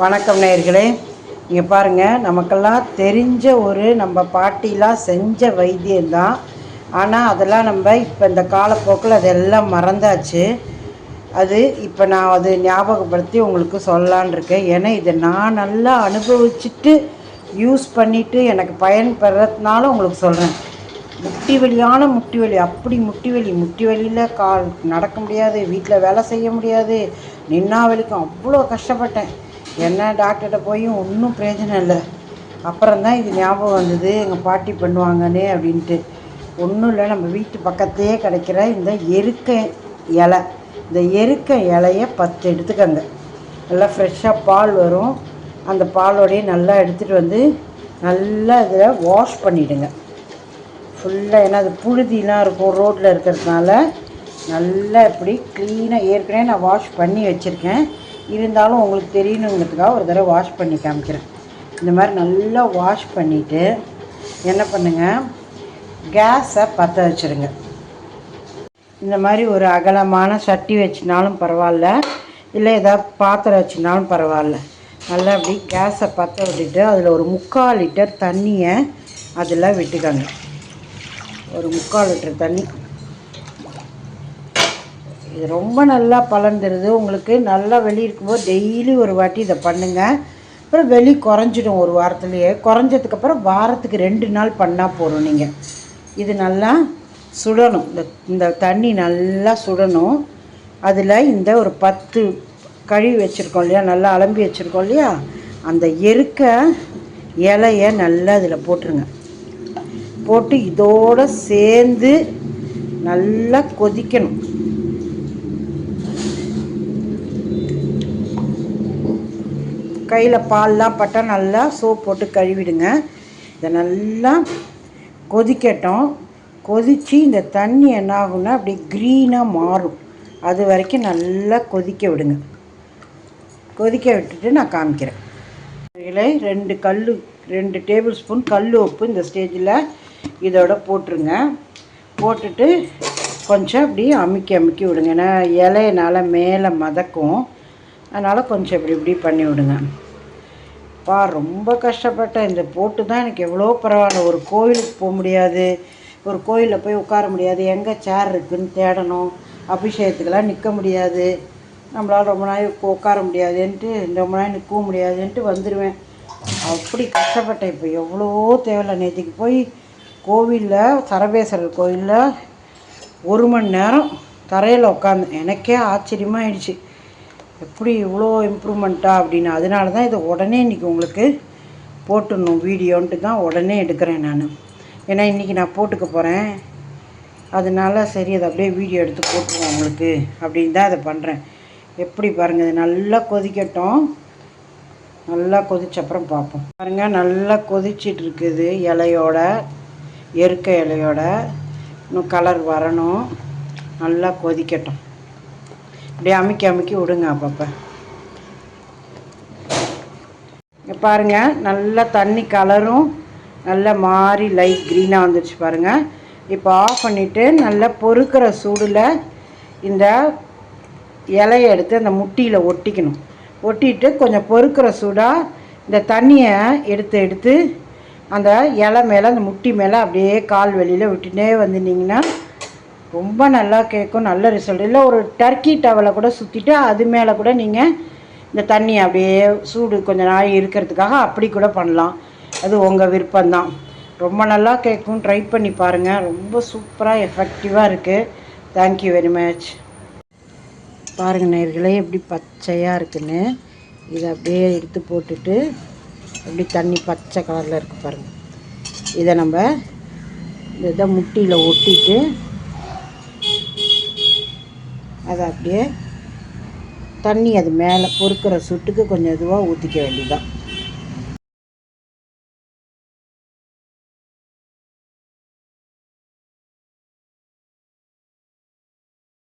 வணக்கம் நேயர்களே. இங்கே பாருங்கள், நமக்கெல்லாம் தெரிஞ்ச நம்ம பாட்டிலாம் செஞ்ச வைத்தியம்தான். ஆனால் அதெல்லாம் நம்ம இப்போ இந்த காலப்போக்கில் அதெல்லாம் மறந்தாச்சு. இப்போ நான் ஞாபகப்படுத்தி உங்களுக்கு சொல்லலான் இருக்கேன். ஏன்னா இதை நான் நல்லா அனுபவிச்சுட்டு யூஸ் பண்ணிவிட்டு எனக்கு பயன்பெறதுனால உங்களுக்கு சொல்கிறேன். முட்டி வலி, அப்படி முட்டி வலியில் கால் நடக்க முடியாது, வீட்டில் வேலை செய்ய முடியாது, நின்னா வலிக்கும், அவ்வளோ கஷ்டப்பட்டேன். என்ன டாக்டர்கிட்ட போய் ஒன்றும் பிரயோஜனம் இல்லை. அப்புறம்தான் இது ஞாபகம் வந்தது, எங்கள் பாட்டி பண்ணுவாங்கன்னே அப்படின்ட்டு. ஒன்றும் இல்லை, நம்ம வீட்டு பக்கத்தையே கிடைக்கிற இந்த எருக்கை இலை, இந்த எருக்கை இலையை 10 எடுத்துக்கோங்க. நல்லா ஃப்ரெஷ்ஷாக பால் வரும், அந்த பாலோடையே நல்லா எடுத்துகிட்டு வந்து நல்லா இதில் வாஷ் பண்ணிவிடுங்க ஃபுல்லாக. ஏன்னா அது புழுதிலாம் இருக்கும் ரோட்டில் இருக்கிறதுனால நல்லா இப்படி க்ளீனாக ஏற்கனவே நான் வாஷ் பண்ணி வச்சுருக்கேன். இருந்தாலும் உங்களுக்கு தெரியணுங்கிறதுக்காக ஒரு தடவை வாஷ் பண்ணி காமிக்கிறேன். இந்த மாதிரி நல்லா வாஷ் பண்ணிவிட்டு என்ன பண்ணுங்கள், கேஸை பற்ற வச்சுருங்க. இந்த மாதிரி ஒரு அகலமான சட்டி வச்சுனாலும் பரவாயில்ல, இல்லை ஏதாவது பாத்திரம் வச்சுனாலும் பரவாயில்ல. நல்லா அப்படி கேஸை பற்ற விட்டுட்டு அதில் ஒரு 3/4 லிட்டர் தண்ணியை அதில் விட்டுக்கோங்க. ஒரு 3/4 லிட்டர் தண்ணி. இது ரொம்ப நல்லா பலன் தருது உங்களுக்கு. நல்லா வெளியே இருக்கும்போது டெய்லி ஒரு வாட்டி இதை பண்ணுங்கள். அப்புறம் வெளி குறைஞ்சிடும் ஒரு வாரத்துலேயே. குறைஞ்சதுக்கப்புறம் வாரத்துக்கு 2 நாள் பண்ணால் போதும். நீங்கள் இது நல்லா சுடணும், இந்த தண்ணி நல்லா சுடணும். அதில் இந்த ஒரு 10 கழுவி வச்சுருக்கோம் இல்லையா, நல்லா அலம்பி வச்சுருக்கோம் இல்லையா, அந்த எருக்க இலையை நல்லா அதில் போட்டுருங்க. போட்டு இதோடு சேர்ந்து நல்லா கொதிக்கணும். கையில் பால்லாம் பட்டால் நல்லா சோப் போட்டு கழுவிடுங்க. இதை நல்லா கொதிக்கட்டும். கொதித்து இந்த தண்ணி என்ன ஆகும்னா அப்படி க்ரீனாக மாறும். அது வரைக்கும் நல்லா கொதிக்க விடுங்க. கொதிக்க விட்டுட்டு நான் காமிக்கிறேன். 2 டேபிள் ஸ்பூன் கல் உப்பு இந்த ஸ்டேஜில் இதோட போட்டுருங்க. போட்டுட்டு கொஞ்சம் அப்படி அமுக்கி விடுங்க. ஏன்னா இலையினால் மேலே மதக்கும், அதனால் கொஞ்சம் இப்படி பண்ணி விடுங்க. ரொம்ப கஷ்டப்பட்டேன். இந்த போட்டு தான் எனக்கு எவ்வளோ பரவாயில்ல. ஒரு கோயிலுக்கு போக முடியாது, ஒரு கோயிலில் போய் உட்கார முடியாது, எங்கே சேர் இருக்குதுன்னு தேடணும், அபிஷேகத்துக்கெல்லாம் நிற்க முடியாது, நம்மளால் ரொம்ப நாள் உட்கார முடியாதுன்ட்டு, ரொம்ப நாள் நிற்கவும் முடியாதுன்ட்டு வந்துடுவேன். அப்படி கஷ்டப்பட்டேன். இப்போ எவ்வளோ தேவையில்லை. நேற்றுக்கு போய் கோவிலில், சரபேஸ்வரர் கோவிலில் 1 மணி நேரம் தரையில் உட்காந்தேன். எனக்கே ஆச்சரியமாகிடுச்சு, எப்படி இவ்வளோ இம்ப்ரூவ்மெண்ட்டா அப்படின்னு. அதனால தான் இதை உடனே இன்றைக்கி உங்களுக்கு போட்டுடணும் வீடியோன்ட்டு தான் உடனே எடுக்கிறேன் நான். ஏன்னா இன்றைக்கி நான் போட்டுக்க போகிறேன், அதனால சரி அதை அப்படியே வீடியோ எடுத்து போட்டுருவோம் உங்களுக்கு அப்படின்னு தான் அதை பண்ணுறேன். எப்படி பாருங்கள், இது நல்லா கொதிக்கட்டும். நல்லா கொதிச்சப்புறம் பார்ப்போம். பாருங்கள், நல்லா கொதிச்சிட்டு இருக்குது இலையோட, எருக்க இலையோட. இன்னும் கலர் வரணும். நல்லா கொதிக்கட்டும். அப்படியே அமுக்கி விடுங்க அப்பப்போ. பாருங்கள், நல்லா தண்ணி கலரும் நல்லா மாறி லைட் க்ரீனாக வந்துடுச்சு பாருங்கள். இப்போ ஆஃப் பண்ணிவிட்டு நல்லா பொறுக்கிற சூடில் இந்த இலையை எடுத்து அந்த முட்டியில் ஒட்டிக்கணும். ஒட்டிட்டு கொஞ்சம் பொறுக்கிற சூடாக இந்த தண்ணியை எடுத்து அந்த இலை மேலே, அந்த முட்டி மேலே அப்படியே கால் வெளியில் விட்டுட்டே வந்துட்டிங்கன்னா ரொம்ப நல்லா கேட்கும். நல்ல ரிசல்ட். இல்லை ஒரு டர்க்கி டவலை கூட சுற்றிட்டு அது மேலே கூட நீங்கள் இந்த தண்ணி அப்படியே சூடு கொஞ்சம் நாள் இருக்கிறதுக்காக அப்படி கூட பண்ணலாம். அது உங்கள் விருப்பம்தான். ரொம்ப நல்லா கேட்கும். ட்ரை பண்ணி பாருங்கள். ரொம்ப சூப்பராக எஃபெக்டிவாக இருக்குது. Thank you very much. பாருங்கள் நேயர்களே, எப்படி பச்சையாக இருக்குன்னு. இதை அப்படியே எடுத்து போட்டுட்டு அப்படி தண்ணி பச்சை கலரில் இருக்குது பாருங்கள். இதை நம்ம இதை முட்டியில் ஒட்டிட்டு அதை அப்படியே தண்ணி அது மேலே பொறுக்கிற சுட்டுக்கு கொஞ்சம் இதுவாக ஊற்றிக்க வேண்டியதுதான்.